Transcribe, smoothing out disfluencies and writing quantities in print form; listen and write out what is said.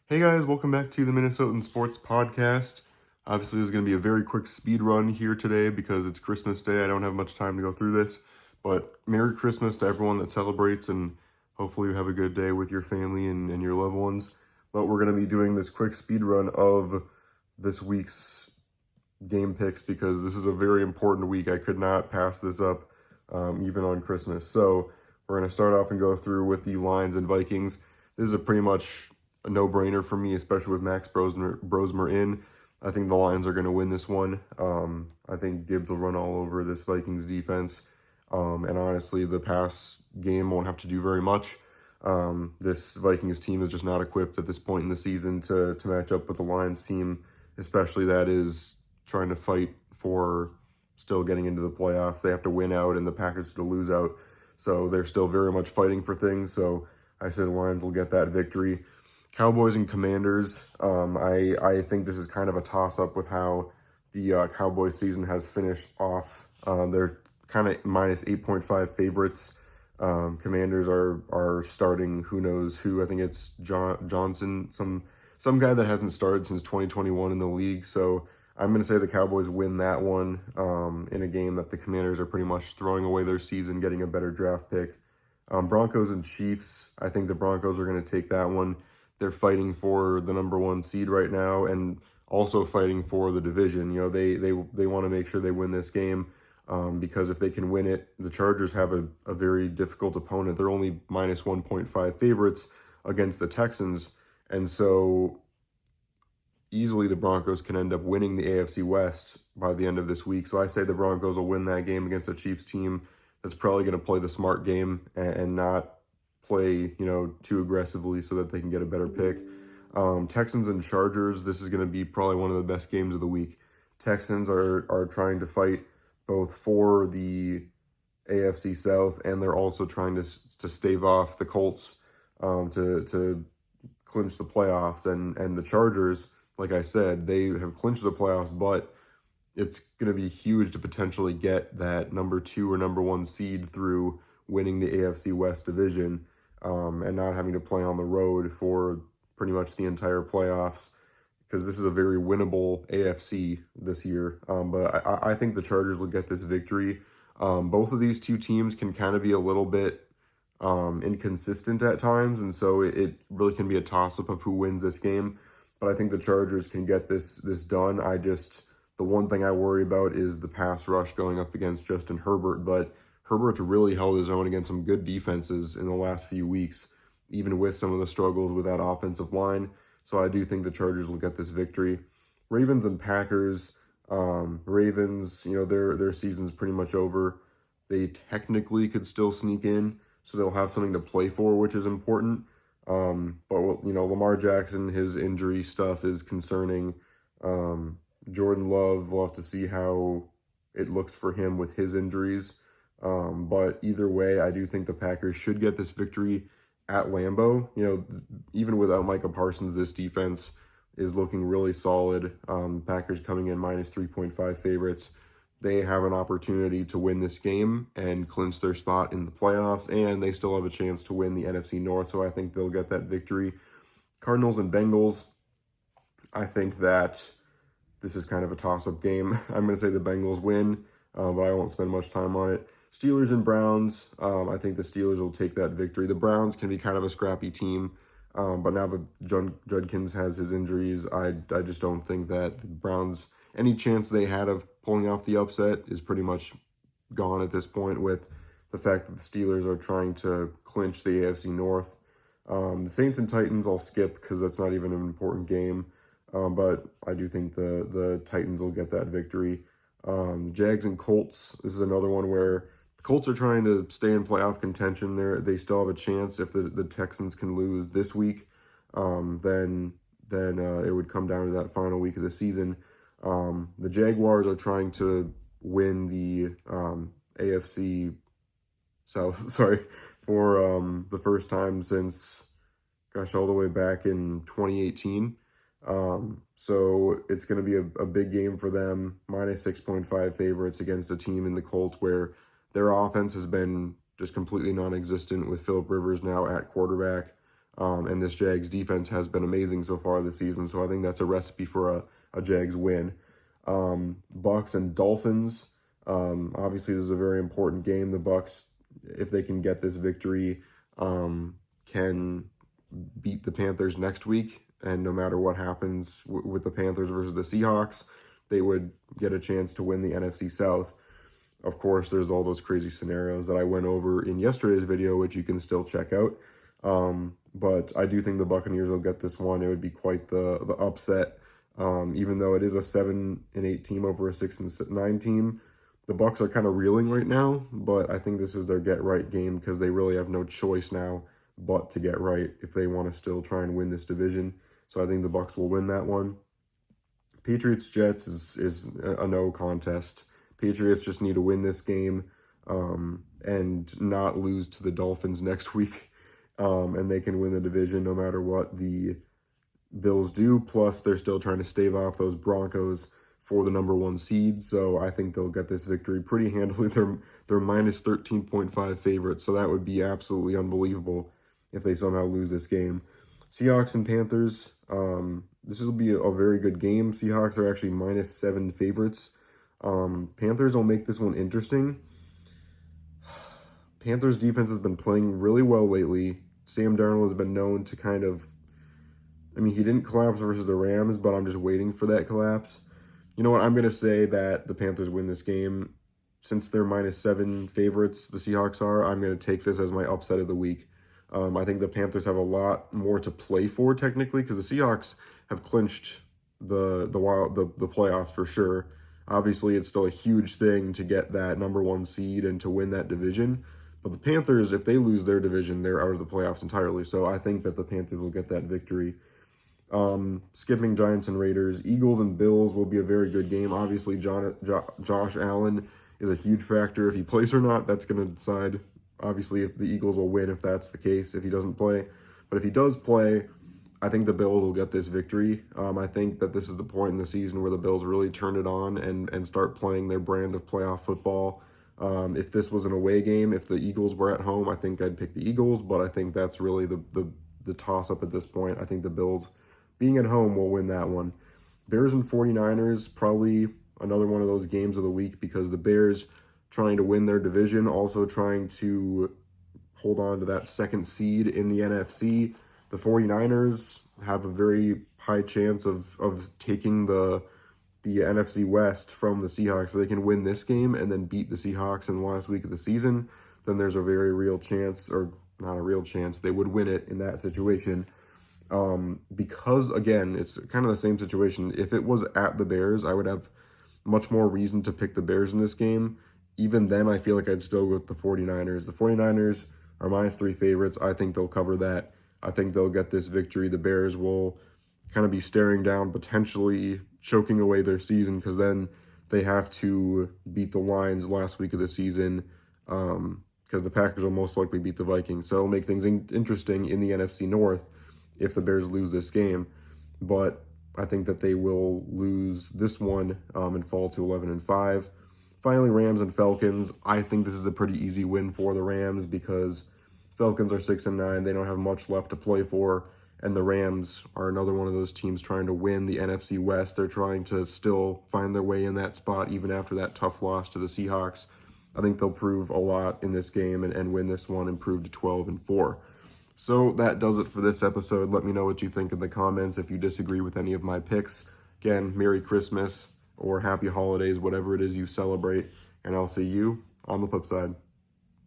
Hey guys, welcome back to the Minnesotan Sports Podcast. Obviously, this is going to be a very quick speed run here today because it's Christmas Day. I don't have much time to go through this, but Merry Christmas to everyone that celebrates, and hopefully you have a good day with your family and your loved ones. But we're going to be doing this quick speed run of this week's game picks because this is a very important week. I could not pass this up even on Christmas. So we're going to start off and go through with the Lions and Vikings. This is a pretty much a no-brainer for me, especially with Max Brosmer in. I think the Lions are going to win this one. I think Gibbs will run all over this Vikings defense. And honestly, the pass game won't have to do very much. This Vikings team is just not equipped at this point in the season to match up with the Lions team, especially that is trying to fight for still getting into the playoffs. They have to win out and the Packers to lose out. So they're still very much fighting for things. So I say the Lions will get that victory. Cowboys and Commanders, I think this is kind of a toss-up with how the Cowboys season has finished off. They're kind of minus 8.5 favorites. Commanders are starting who knows who. I think it's Johnson, some guy that hasn't started since 2021 in the league. So I'm going to say the Cowboys win that one in a game that the Commanders are pretty much throwing away their season, getting a better draft pick. Broncos and Chiefs, I think the Broncos are going to take that one. They're fighting for the number one seed right now and also fighting for the division. You know, they want to make sure they win this game because if they can win it, the Chargers have a very difficult opponent. They're only minus 1.5 favorites against the Texans. And so easily the Broncos can end up winning the AFC West by the end of this week. So I say the Broncos will win that game against the Chiefs team that's probably going to play the smart game and not play, too aggressively so that they can get a better pick. Texans and Chargers, this is going to be probably one of the best games of the week. Texans are trying to fight both for the AFC South, and they're also trying to stave off the Colts to clinch the playoffs. And the Chargers, like I said, they have clinched the playoffs, but it's going to be huge to potentially get that number 2 or number 1 seed through winning the AFC West division. And not having to play on the road for pretty much the entire playoffs, because this is a very winnable AFC this year. But I think the Chargers will get this victory. Both of these two teams can kind of be a little bit inconsistent at times, and so it really can be a toss-up of who wins this game. But I think the Chargers can get this done. The one thing I worry about is the pass rush going up against Justin Herbert, but Herbert's really held his own against some good defenses in the last few weeks, even with some of the struggles with that offensive line. So I do think the Chargers will get this victory. Ravens and Packers. Ravens, their season's pretty much over. They technically could still sneak in, so they'll have something to play for, which is important. But Lamar Jackson, his injury stuff is concerning. Jordan Love, we'll have to see how it looks for him with his injuries. But either way, I do think the Packers should get this victory at Lambeau. Even without Micah Parsons, this defense is looking really solid. Packers coming in minus 3.5 favorites. They have an opportunity to win this game and clinch their spot in the playoffs, and they still have a chance to win the NFC North, so I think they'll get that victory. Cardinals and Bengals, I think that this is kind of a toss-up game. I'm going to say the Bengals win, but I won't spend much time on it. Steelers and Browns, I think the Steelers will take that victory. The Browns can be kind of a scrappy team, but now that Judkins has his injuries, I just don't think that the Browns, any chance they had of pulling off the upset is pretty much gone at this point with the fact that the Steelers are trying to clinch the AFC North. The Saints and Titans I'll skip because that's not even an important game, but I do think the Titans will get that victory. Jags and Colts, this is another one where Colts are trying to stay in playoff contention. They still have a chance. If the Texans can lose this week, then it would come down to that final week of the season. The Jaguars are trying to win the AFC South, for the first time since, all the way back in 2018. So it's going to be a big game for them. Minus 6.5 favorites against a team in the Colts where their offense has been just completely non-existent with Phillip Rivers now at quarterback. And this Jags defense has been amazing so far this season. So I think that's a recipe for a Jags win. Bucks and Dolphins. Obviously, this is a very important game. The Bucks, if they can get this victory, can beat the Panthers next week. And no matter what happens with the Panthers versus the Seahawks, they would get a chance to win the NFC South. Of course, there's all those crazy scenarios that I went over in yesterday's video, which you can still check out. But I do think the Buccaneers will get this one. It would be quite the upset. Even though it is a 7-8 team over a 6-9 team, the Bucs are kind of reeling right now. But I think this is their get right game because they really have no choice now but to get right if they want to still try and win this division. So I think the Bucs will win that one. Patriots-Jets is a no contest. Patriots just need to win this game and not lose to the Dolphins next week. And they can win the division no matter what the Bills do. Plus, they're still trying to stave off those Broncos for the number 1 seed. So I think they'll get this victory pretty handily. They're minus 13.5 favorites. So that would be absolutely unbelievable if they somehow lose this game. Seahawks and Panthers. This will be a very good game. Seahawks are actually minus 7 favorites. Panthers will make this one interesting. Panthers defense has been playing really well lately. Sam Darnold has been known to kind of, he didn't collapse versus the Rams, but I'm just waiting for that collapse. You know what? I'm going to say that the Panthers win this game. Since they're minus 7 favorites, the Seahawks are, I'm going to take this as my upset of the week. I think the Panthers have a lot more to play for technically because the Seahawks have clinched the playoffs for sure. Obviously, it's still a huge thing to get that number 1 seed and to win that division. But the Panthers, if they lose their division, they're out of the playoffs entirely. So I think that the Panthers will get that victory. Skipping Giants and Raiders, Eagles and Bills will be a very good game. Obviously, Josh Allen is a huge factor. If he plays or not, that's going to decide, obviously, if the Eagles will win if that's the case, if he doesn't play. But if he does play, I think the Bills will get this victory. I think that this is the point in the season where the Bills really turn it on and start playing their brand of playoff football. If this was an away game, if the Eagles were at home, I think I'd pick the Eagles, but I think that's really the toss-up at this point. I think the Bills, being at home, will win that one. Bears and 49ers, probably another one of those games of the week because the Bears trying to win their division, also trying to hold on to that 2nd seed in the NFC. The 49ers have a very high chance of taking the NFC West from the Seahawks. So they can win this game and then beat the Seahawks in the last week of the season. Then there's a very real chance, or not a real chance, they would win it in that situation. Because, again, it's kind of the same situation. If it was at the Bears, I would have much more reason to pick the Bears in this game. Even then, I feel like I'd still go with the 49ers. The 49ers are minus 3 favorites. I think they'll cover that. I think they'll get this victory. The Bears will kind of be staring down, potentially choking away their season because then they have to beat the Lions last week of the season because the Packers will most likely beat the Vikings. So it'll make things interesting in the NFC North if the Bears lose this game. But I think that they will lose this one and fall to 11-5. Finally, Rams and Falcons. I think this is a pretty easy win for the Rams because Falcons are 6-9. They don't have much left to play for. And the Rams are another one of those teams trying to win the NFC West. They're trying to still find their way in that spot even after that tough loss to the Seahawks. I think they'll prove a lot in this game and win this one and prove to 12-4. So that does it for this episode. Let me know what you think in the comments if you disagree with any of my picks. Again, Merry Christmas or Happy Holidays, whatever it is you celebrate. And I'll see you on the flip side.